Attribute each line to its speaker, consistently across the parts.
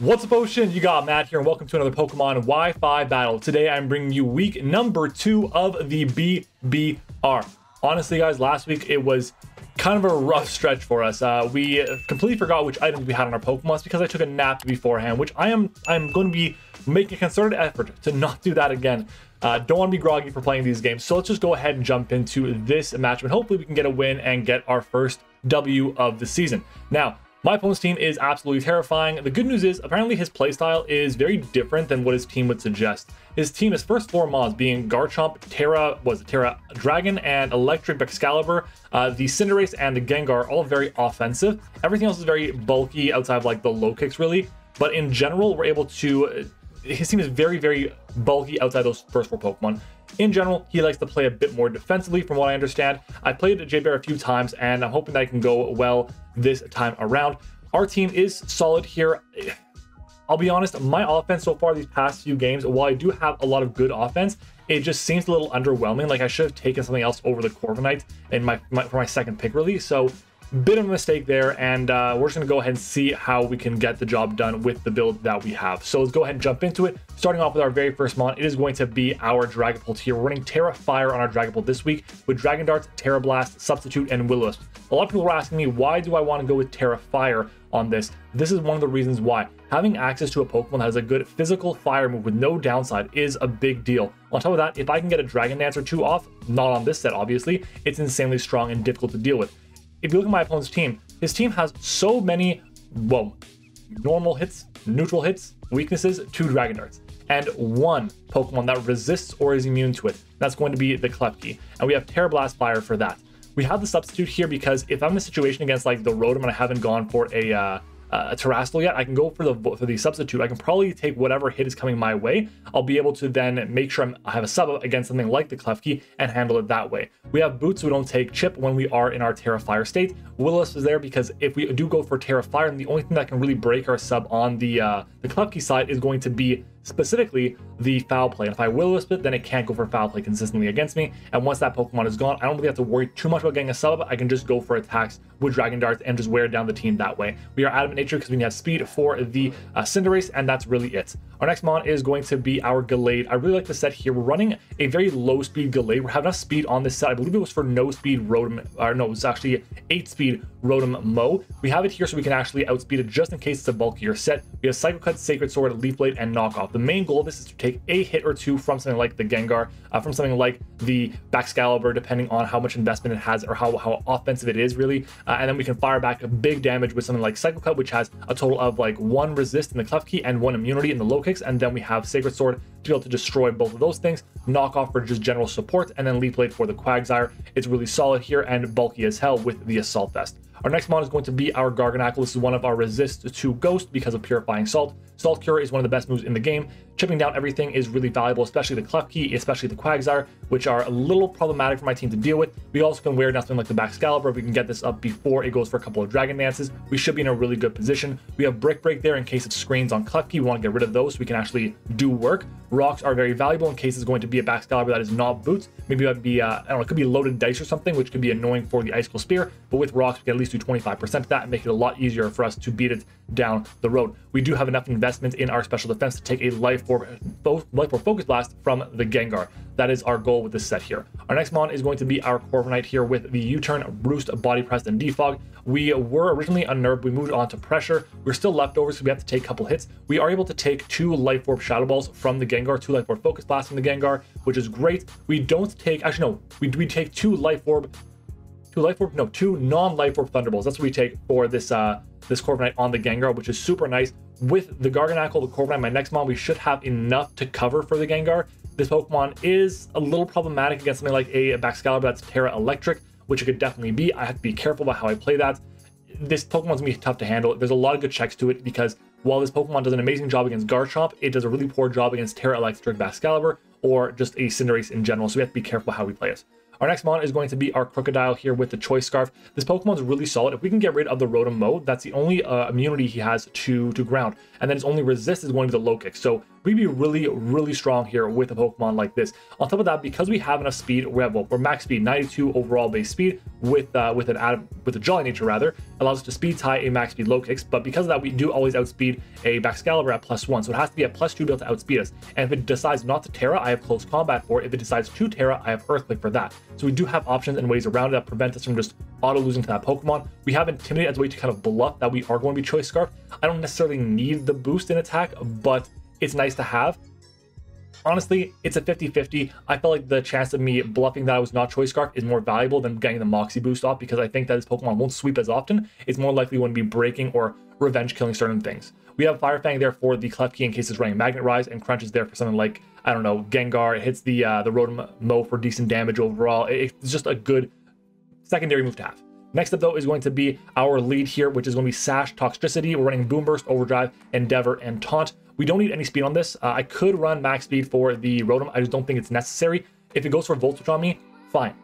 Speaker 1: What's up, Ocean? You got Matt here, and welcome to another Pokemon Wi-Fi battle. Today, I'm bringing you week number 2 of the BBR. Honestly, guys, last week it was kind of a rough stretch for us. We completely forgot which items we had on our Pokemon because I took a nap beforehand, which I'm going to be making a concerted effort to not do that again. Don't want to be groggy for playing these games, so let's just go ahead and jump into this match, and hopefully we can get a win and get our first W of the season. Now, my opponent's team is absolutely terrifying. The good news is, apparently his playstyle is very different than what his team would suggest. His team, his first 4 mons being Garchomp, Terra Dragon, and Electric Excalibur. The Cinderace and the Gengar, all very offensive. Everything else is very bulky outside of like the low kicks really. But in general, we're able to, his team is very, very bulky outside those first 4 Pokemon. In general, he likes to play a bit more defensively from what I understand. I played J-Bear a few times and I'm hoping that I can go well this time around. Our team is solid here. I'll be honest, my offense so far these past few games, while I do have a lot of good offense, it just seems a little underwhelming. Like I should have taken something else over the Corviknight in for my second pick really. So bit of a mistake there, and we're just gonna go ahead and see how we can get the job done with the build that we have. So let's go ahead and jump into it. Starting off with our very first mon, it is going to be our Dragapult here. We're running Terra Fire on our Dragapult this week with Dragon Darts, Terra Blast, Substitute, and Will-O-Wisp. A lot of people were asking me, why do I want to go with Terra Fire on this? This is one of the reasons why. Having access to a Pokemon that has a good physical fire move with no downside is a big deal. On top of that, if I can get a Dragon Dance or 2 off, not on this set obviously, it's insanely strong and difficult to deal with. If you look at my opponent's team, his team has so many, well, normal hits, neutral hits, weaknesses to Dragon Darts, and 1 Pokemon that resists or is immune to it. That's going to be the Klefki, and we have Terra Blast Fire for that. We have the Substitute here because if I'm in a situation against like the Rotom and I haven't gone for a Terrestrial yet, I can go for the Substitute. I can probably take whatever hit is coming my way. I'll be able to then make sure I have a sub against something like the Klefki and handle it that way. We have Boots, so we don't take Chip when we are in our Terra Fire state. Will-O-Wisp is there because if we do go for Terra Fire, then the only thing that can really break our sub on the Klefki side is going to be specifically the Foul Play. And if I Will-O-Wisp it, then it can't go for Foul Play consistently against me. And once that Pokemon is gone, I don't really have to worry too much about getting a sub. I can just go for attacks with Dragon Darts and just wear down the team that way. We are Adamant Nature because we have speed for the Cinderace, and that's really it. Our next mon is going to be our Gallade. I really like the set here. We're running a very low speed Gallade. We have enough speed on this set. I believe it was for no speed Rotom, or no, it was actually 8 speed Rotom Mo. We have it here so we can actually outspeed it just in case it's a bulkier set. We have Psycho Cut, Sacred Sword, Leaf Blade, and Knockoff. The main goal of this is to take a hit or 2 from something like the Gengar, from something like the Excalibur, depending on how much investment it has or how offensive it is really. And then we can fire back a big damage with something like Psycho Cut, which has a total of like 1 resist in the Klefki and 1 immunity in the low kicks. And then we have Sacred Sword to be able to destroy both of those things, Knockoff for just general support, and then Leaf Blade for the Quagsire. It's really solid here and bulky as hell with the Assault Vest. Our next mon is going to be our Garchomp. This is one of our resist to Ghost because of Purifying Salt. Salt Cure is one of the best moves in the game. Chipping down everything is really valuable, especially the Klefki, especially the Quagsire, which are a little problematic for my team to deal with. We also can wear nothing like the Excalibur. If we can get this up before it goes for a couple of Dragon Dances, we should be in a really good position. We have Brick Break there in case of screens on Klefki. We want to get rid of those so we can actually do work. Rocks are very valuable in case it's going to be a Excalibur that is not Boots. Maybe that would be, I don't know, it could be loaded dice or something, which could be annoying for the Icicle Spear. But with Rocks, we can at least do 25% of that and make it a lot easier for us to beat it down the road. We do have enough investment in our special defense to take a Life Orb Focus Blast from the Gengar. That is our goal with this set here. Our next mon is going to be our Corviknight here with the U-Turn, Roost, Body Press, and Defog. We were originally unnerved. We moved on to Pressure. We're still leftovers, so we have to take a couple hits. We are able to take 2 Life Orb Shadow Balls from the Gengar, 2 Life Orb Focus Blasts from the Gengar, which is great. We don't take, actually no, we take 2 non-Life Orb Thunderbolts. That's what we take for this this Corviknight on the Gengar, which is super nice. With the Garchomp, the Corviknight, my next mon, we should have enough to cover for the Gengar. This Pokemon is a little problematic against something like a Excalibur that's Terra Electric, which it could definitely be. I have to be careful about how I play that. This Pokemon's gonna be tough to handle. There's a lot of good checks to it because while this Pokemon does an amazing job against Garchomp, it does a really poor job against Terra Electric Excalibur or just a Cinderace in general, so we have to be careful how we play it. Our next mon is going to be our Crocodile here with the Choice Scarf. This Pokemon is really solid. If we can get rid of the Rotom mode, that's the only immunity he has to ground. And then his only resist is going to be the low kick. So we'd be really, really strong here with a Pokemon like this. On top of that, because we have enough speed, we're max speed, 92 overall base speed. with a Jolly Nature rather, allows us to speed tie a max speed low kicks, but because of that we do always outspeed a Excalibur at +1, so it has to be at +2 to be able to outspeed us. And if it decides not to Terra, I have Close Combat for it. If it decides to Terra, I have Earthquake for that. So we do have options and ways around it that prevent us from just auto losing to that Pokemon. We have Intimidate as a way to kind of bluff that we are going to be Choice Scarf. I don't necessarily need the boost in attack, but it's nice to have. Honestly, it's a 50-50. I felt like the chance of me bluffing that I was not Choice Scarf is more valuable than getting the Moxie boost off, because I think that this Pokemon won't sweep as often. It's more likely going to be breaking or revenge killing certain things. We have Fire Fang there for the Klefki in case it's running Magnet Rise, and Crunch is there for something like, I don't know, Gengar. It hits the Rotom Mow for decent damage overall. It's just a good secondary move to have. Next up, though, is going to be our lead here, which is going to be Sash, Toxtricity. We're running Boom Burst, Overdrive, Endeavor, and Taunt. We don't need any speed on this. I could run max speed for the Rotom. I just don't think it's necessary. If it goes for Volt Switch on me, fine.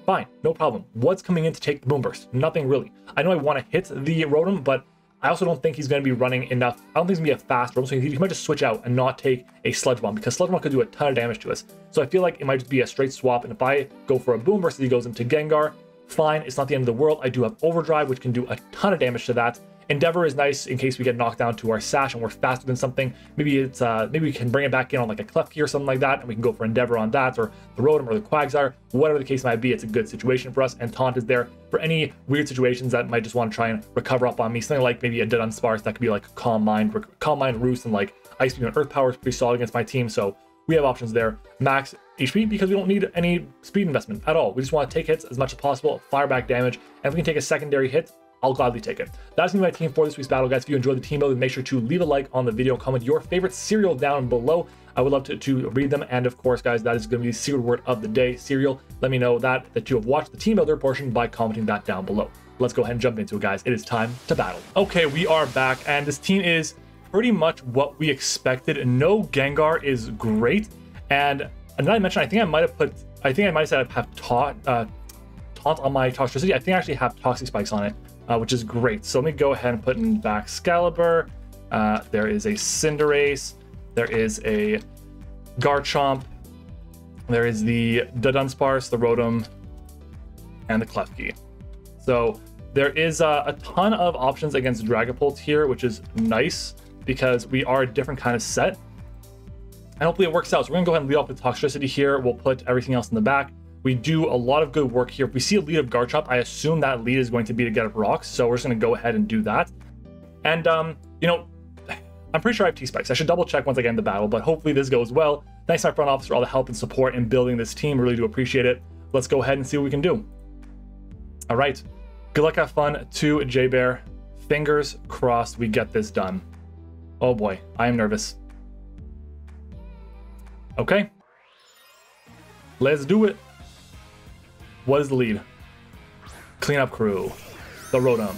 Speaker 1: Fine, no problem. What's coming in to take the Boom Burst? Nothing really. I know I want to hit the Rotom, but I also don't think he's going to be running enough. I don't think he's going to be a fast Rotom, so he might just switch out and not take a Sludge Bomb, because Sludge Bomb could do a ton of damage to us. So I feel like it might just be a straight swap, and if I go for a Boom Burst, he goes into Gengar, fine, it's not the end of the world. I do have Overdrive, which can do a ton of damage to that. Endeavor is nice in case we get knocked down to our Sash and we're faster than something. Maybe we can bring it back in on like a Klefki or something like that, and we can go for Endeavor on that, or the Rotom or the Quagsire, whatever the case might be. It's a good situation for us, and Taunt is there for any weird situations that might just want to try and recover up on me. Something like maybe a Dead Unsparce that could be like Calm Mind Roost, and like Ice Beam and Earth Power is pretty solid against my team, so we have options there. Max HP, because we don't need any speed investment at all. We just want to take hits as much as possible, fire back damage, and if we can take a secondary hit, I'll gladly take it. That's gonna be my team for this week's battle, guys. If you enjoyed the team building, make sure to leave a like on the video, comment your favorite cereal down below. I would love to read them, and of course, guys, that is gonna be the secret word of the day, cereal. Let me know that you have watched the team builder portion by commenting that down below. Let's go ahead and jump into it, guys. It is time to battle. Okay, we are back, and this team is pretty much what we expected. No Gengar is great, and now I mentioned, I think I might have said I have Taunt on my Toxtricity. I think I actually have Toxic Spikes on it, which is great. So let me go ahead and put in back Excalibur. There is a Cinderace. There is a Garchomp. There is the Dunsparce, the Rotom, and the Klefki. So there is a ton of options against Dragapult here, which is nice because we are a different kind of set. And hopefully it works out. So we're gonna go ahead and lead off with Toxtricity here. We'll put everything else in the back. We do a lot of good work here. If we see a lead of Garchomp, I assume that lead is going to be to get up rocks. So we're just gonna go ahead and do that. And you know, I'm pretty sure I have T-Spikes. I should double check once I get in the battle, but hopefully this goes well. Thanks to my front office for all the help and support in building this team. Really do appreciate it. Let's go ahead and see what we can do. All right, good luck, have fun to J-Bear. Fingers crossed we get this done. Oh boy, I am nervous. Okay, let's do it. What is the lead? Cleanup Crew, the Rotom.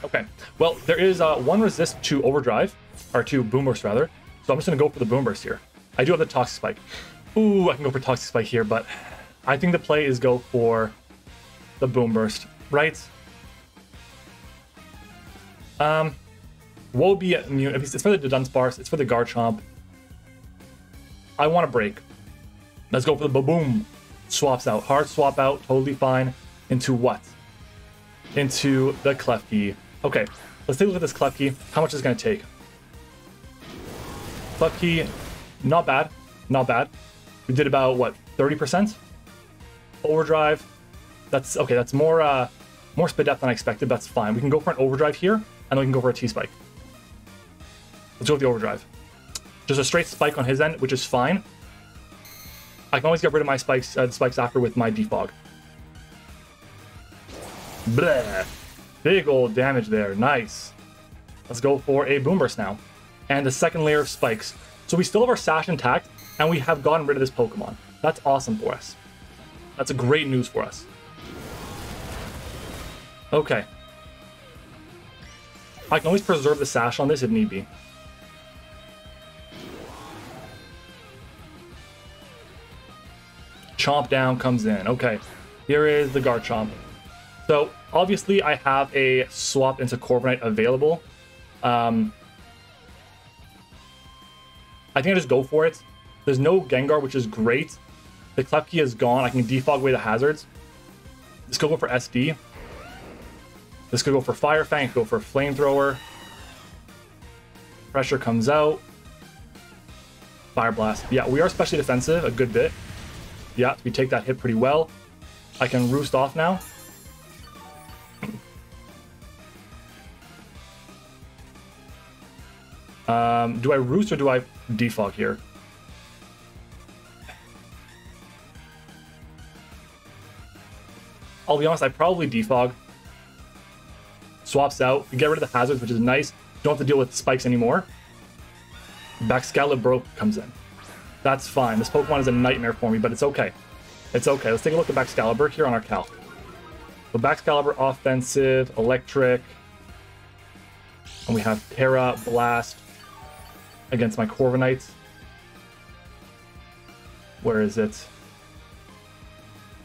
Speaker 1: Okay, well, there is one resist to Overdrive, or to Boom Burst rather, so I'm just gonna go for the Boom Burst here. I do have the Toxic Spike. Ooh, I can go for Toxic Spike here, but I think the play is go for the Boom Burst, right? What would be immune? It's for the Dunsparce, it's for the Garchomp. I want to break. Let's go for the Boom. Swaps out. Hard swap out. Totally fine. Into what? Into the Klefki. Okay, let's take a look at this Klefki. How much is it going to take? Klefki, not bad. Not bad. We did about, what, 30%? Overdrive. That's, okay, that's more speed depth than I expected. That's fine. We can go for an Overdrive here, and then we can go for a T-Spike. Let's go with the Overdrive. Just a straight spike on his end, which is fine. I can always get rid of my spikes, spikes after with my Defog. Bleh. Big old damage there. Nice. Let's go for a Boom Burst now. And the second layer of spikes. So we still have our Sash intact, and we have gotten rid of this Pokemon. That's awesome for us. That's a great news for us. Okay. I can always preserve the Sash on this if need be. Chomp down comes in. Okay, here is the Garchomp. So obviously I have a swap into Corviknight available. I think I just go for it. There's no Gengar, which is great. The Klefki is gone. I can defog away the hazards. This could go for SD. This could go for Fire Fang, go for Flamethrower. Pressure comes out. Fire Blast. Yeah, we are especially defensive a good bit. Yeah, we take that hit pretty well. I can roost off now. Do I roost or do I defog here? I'll be honest, I probably defog. Swaps out. We get rid of the hazards, which is nice. Don't have to deal with spikes anymore. Back Scarlet broke comes in. That's fine. This Pokemon is a nightmare for me, but it's okay. It's okay. Let's take a look at Baxcalibur here on our Cal. So Baxcalibur, offensive, electric. And we have Terra, Blast against my Corviknights. Where is it?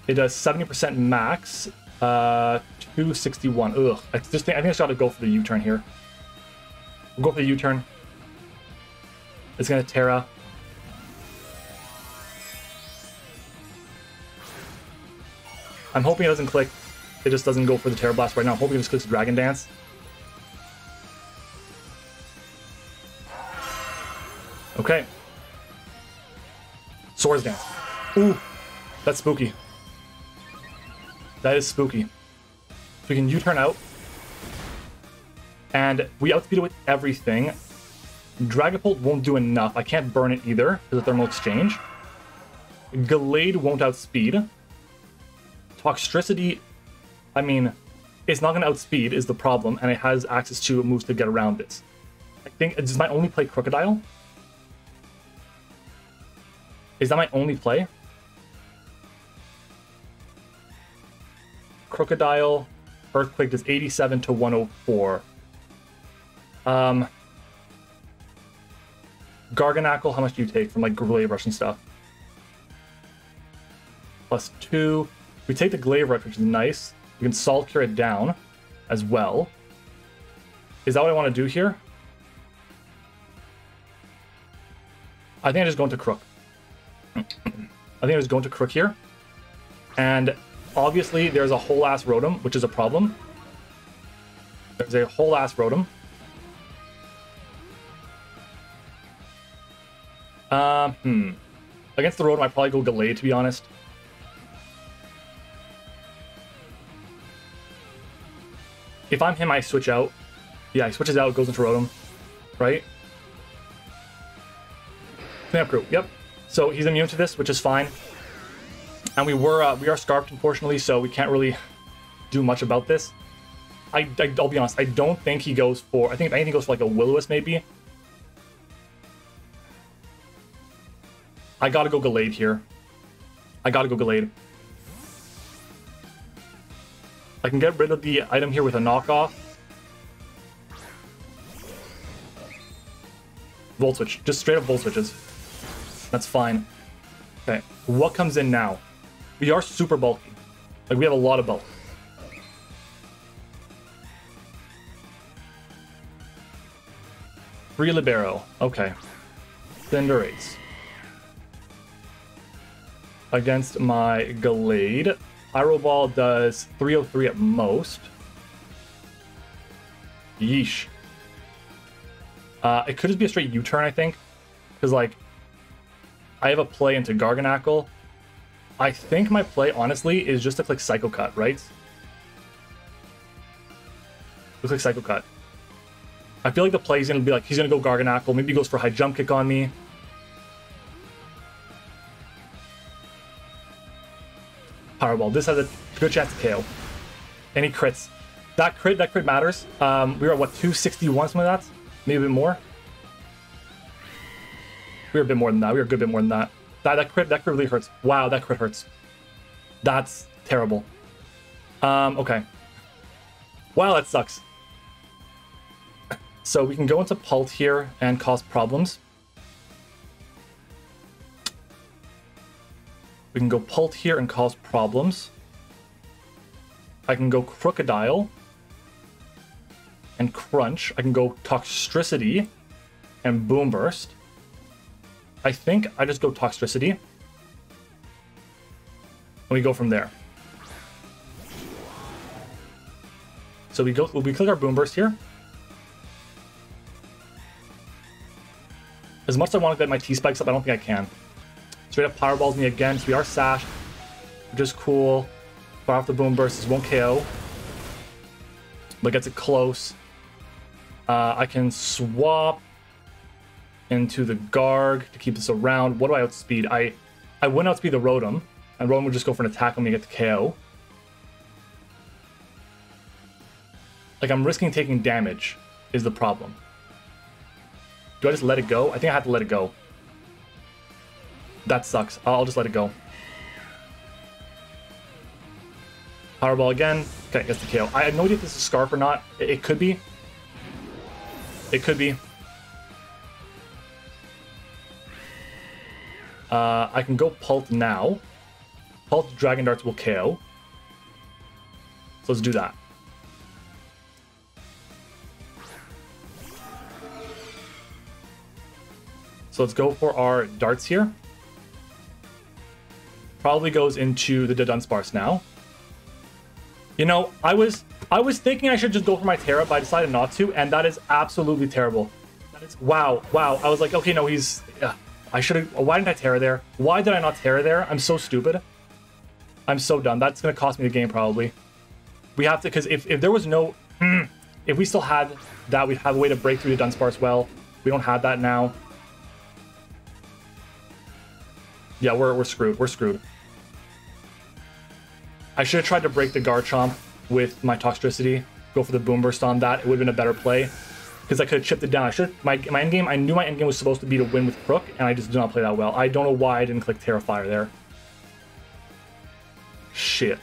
Speaker 1: It does 70% max. 261. Ugh. I think I just gotta go for the U-turn here. We'll go for the U-turn. It's gonna Terra. I'm hoping it doesn't click. It just doesn't go for the Terra Blast right now. I'm hoping it just clicks Dragon Dance. Okay. Swords Dance. Ooh, that's spooky. That is spooky. So we can U-turn out. And we outspeed it with everything. Dragapult won't do enough. I can't burn it either because of Thermal Exchange. Gallade won't outspeed. Toxtricity, I mean, it's not going to outspeed is the problem, and it has access to moves to get around this. I think, does my only play Crocodile? Is that my only play? Crocodile, Earthquake does 87 to 104. Garganackle, how much do you take from like Glaive Rush and stuff? +2. We take the Glaive Rush, which is nice. We can Sol Cure it down as well. Is that what I want to do here? I think I just go into Crook. I think I just go into Crook here. And obviously there's a whole ass Rotom, which is a problem. There's a whole ass Rotom. Against the Rotom, I'd probably go Gallade, to be honest. If I'm him, I switch out. Yeah, he switches out, goes into Rotom. Right? Cleanup Group, yep. So he's immune to this, which is fine. And we are Scarfed, unfortunately, so we can't really do much about this. I'll be honest, I don't think he goes for... I think if anything goes for like a Will-O-Wisp, maybe. I gotta go Gallade here. I gotta go Gallade. I can get rid of the item here with a knockoff. Volt Switch. Just straight up Volt Switches. That's fine. Okay, what comes in now? We are super bulky. Like, we have a lot of bulk. Free Libero. Okay. Cinderace. Against my Gallade. Pyro Ball does 303 at most. Yeesh. It could just be a straight U-turn, I think. Because, like, I have a play into Garganackle. I think my play, honestly, is just to click Psycho Cut, right? Looks like Psycho Cut. I feel like the play is going to be like, he's going to go Garganackle. Maybe he goes for High Jump Kick on me. Powerball. This has a good chance to KO. And he crits. That crit matters. We were at, what, 261, something like that? Maybe a bit more? We were a bit more than that. We were a good bit more than that. That crit really hurts. Wow, that crit hurts. That's terrible. Okay. Wow, that sucks. So we can go into Pult here and cause problems. We can go Pult here and cause problems. I can go Crocodile and Crunch. I can go Toxtricity and Boom Burst. I think I just go Toxtricity. And we go from there. So we click our Boom Burst here. As much as I want to get my T-Spikes up, I don't think I can. Straight up Powerballs me again, so we are sashed, which is cool. Fire off the Boom Burst, this won't KO. But gets it close. I can swap into the Garg to keep this around. What do I outspeed? I wouldn't outspeed the Rotom, and Rotom would just go for an attack when we get to KO. Like, I'm risking taking damage is the problem. Do I just let it go? I think I have to let it go. That sucks. I'll just let it go. Powerball again. Okay, gets the KO. I have no idea if this is Scarf or not. It could be. It could be. I can go Pult now. Pult Dragon Darts will KO. So let's do that. So let's go for our darts here. Probably goes into the Dunsparce now. You know, I was thinking I should just go for my Terra, but I decided not to, and that is absolutely terrible. That is wow. I was like, okay, no, he's. I should have. Why didn't I Terra there? Why did I not Terra there? I'm so stupid. I'm so dumb. That's gonna cost me the game probably. We have to, because if there was no, if we still had that, we'd have a way to break through the Dunsparce well. We don't have that now. Yeah, we're screwed. We're screwed. I should have tried to break the Garchomp with my Toxtricity. Go for the Boom Burst on that. It would have been a better play. Because I could have chipped it down. I should my endgame, I knew my endgame was supposed to be to win with Crook, and I just did not play that well. I don't know why I didn't click Terrifier there. Shit.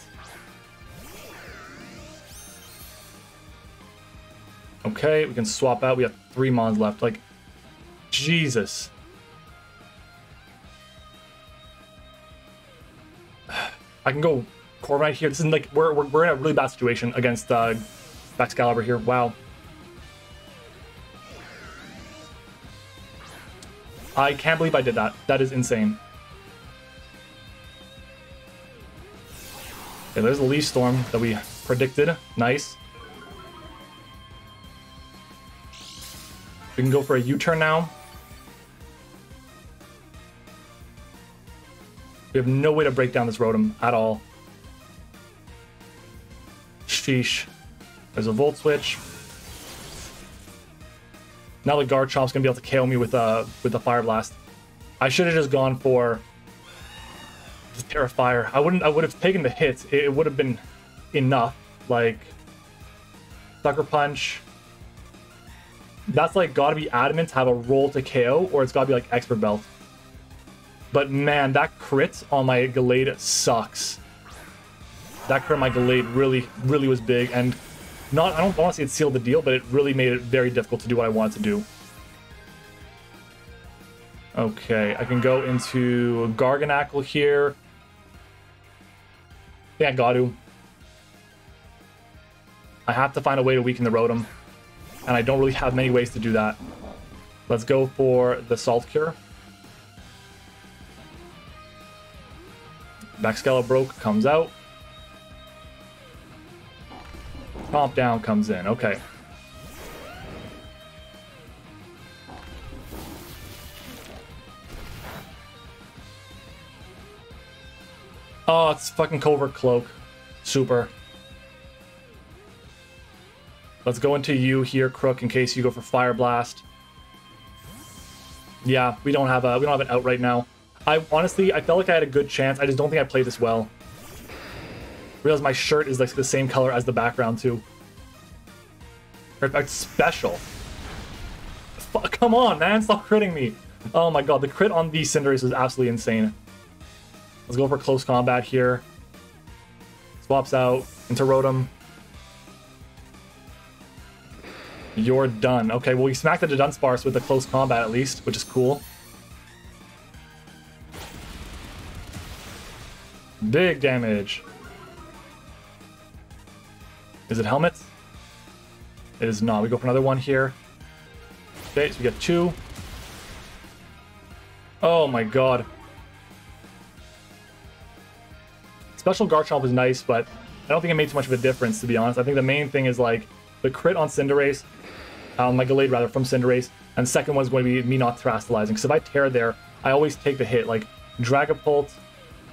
Speaker 1: Okay, we can swap out. We have 3 Mons left. Like, Jesus. I can go Corviknight here. This is like we're in a really bad situation against Excalibur here. Wow. I can't believe I did that. That is insane. Okay, there's the Leaf Storm that we predicted. Nice. We can go for a U-turn now. We have no way to break down this Rotom at all. Sheesh. There's a Volt Switch. Now the Garchomp's gonna be able to KO me with a Fire Blast. I should have just gone for the Terrifier. I would have taken the hit. It would have been enough. Like Sucker Punch. That's like gotta be adamant to have a roll to KO, or it's gotta be like Expert Belt. But man, that crit on my Gallade sucks. That crit on my Gallade really was big, and I don't want to say it sealed the deal, but it really made it very difficult to do what I wanted to do. Okay, I can go into Garganackle here. Yeah, got to. I have to find a way to weaken the Rotom, and I don't really have many ways to do that. Let's go for the Salt Cure. Excalibur broke, comes out. Chomp down comes in. Okay. Oh, it's fucking Covert Cloak. Super. Let's go into you here, Crook, in case you go for Fire Blast. Yeah, we don't have an out right now. Honestly, I felt like I had a good chance. I just don't think I played this well. Realize my shirt is like the same color as the background too. Perfect special. Come on, man, stop critting me. Oh my god, the crit on the Cinderace was absolutely insane. Let's go for close combat here. Swaps out into Rotom. You're done. Okay, well we smacked the Dunsparce with the close combat at least, which is cool. Big damage. Is it Helmet? It is not. We go for another one here. Okay, so we get 2. Oh my god. Special Garchomp was nice, but don't think it made too much of a difference, to be honest. I think the main thing is like the crit on Cinderace, my Gallade rather, from Cinderace, and the second one's going to be me not Terastallizing. Because if I Terra there, I always take the hit. Like Dragapult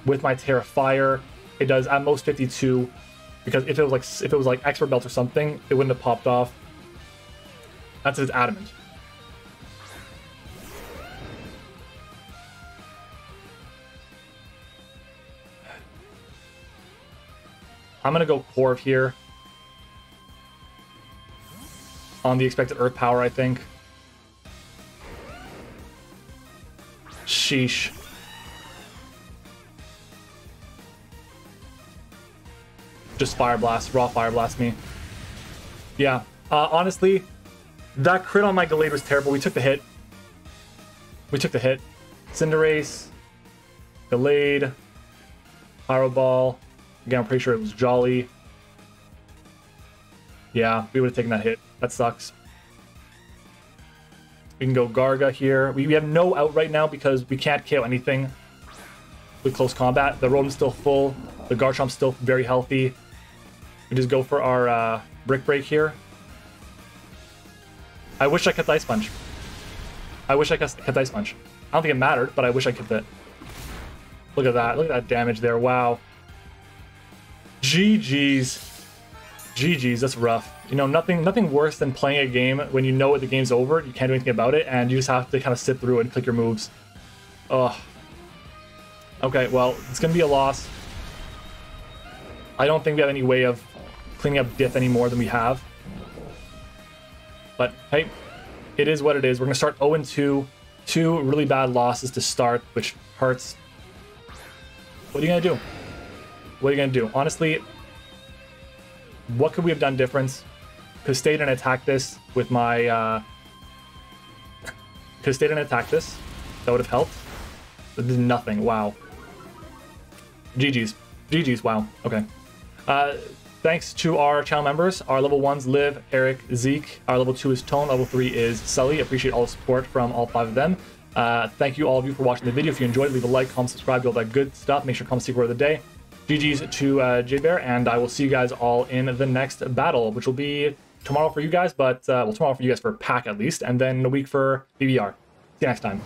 Speaker 1: with my Terra Fire, it does at most 52. Because if it was like Expert Belt or something, it wouldn't have popped off. That's his Adamant. I'm gonna go Corv here on the expected Earth Power, I think. Sheesh. Just Fire Blast, raw Fire Blast me. Yeah, honestly, that crit on my Gallade was terrible. We took the hit. We took the hit. Cinderace, Gallade, Pyro Ball. Again, I'm pretty sure it was Jolly. Yeah, we would have taken that hit. That sucks. We can go Garga here. We have no out right now because we can't KO anything with close combat. The Rotom's still full. The Garchomp's still very healthy. We just go for our Brick Break here. I wish I kept Ice Punch. I wish I kept Ice Punch. I don't think it mattered, but I wish I kept it. Look at that. Look at that damage there. Wow. GG's. GG's. That's rough. You know, nothing worse than playing a game when you know the game's over, you can't do anything about it, and you just have to kind of sit through it and click your moves. Ugh. Okay, well, it's going to be a loss. I don't think we have any way of cleaning up Diff any more than we have. But, hey, it is what it is. We're going to start 0-2. 2 really bad losses to start, which hurts. What are you going to do? What are you going to do? Honestly, what could we have done different? Could have stayed and attacked this with my... Could have stayed and attacked this. That would have helped. But did nothing. Wow. GG's. GG's. Wow. Okay. Thanks to our channel members. Our level 1s, Liv, Eric, Zeke. Our level 2 is Tone. Level 3 is Sully. Appreciate all the support from all 5 of them. Thank you, all of you, for watching the video. If you enjoyed, leave a like, comment, subscribe, do all that good stuff. Make sure to comment secret word of the day. GG's to J-Bear, and I will see you guys all in the next battle, which will be tomorrow for you guys, but, well, tomorrow for you guys for Pack at least, and then a week for BBR. See you next time.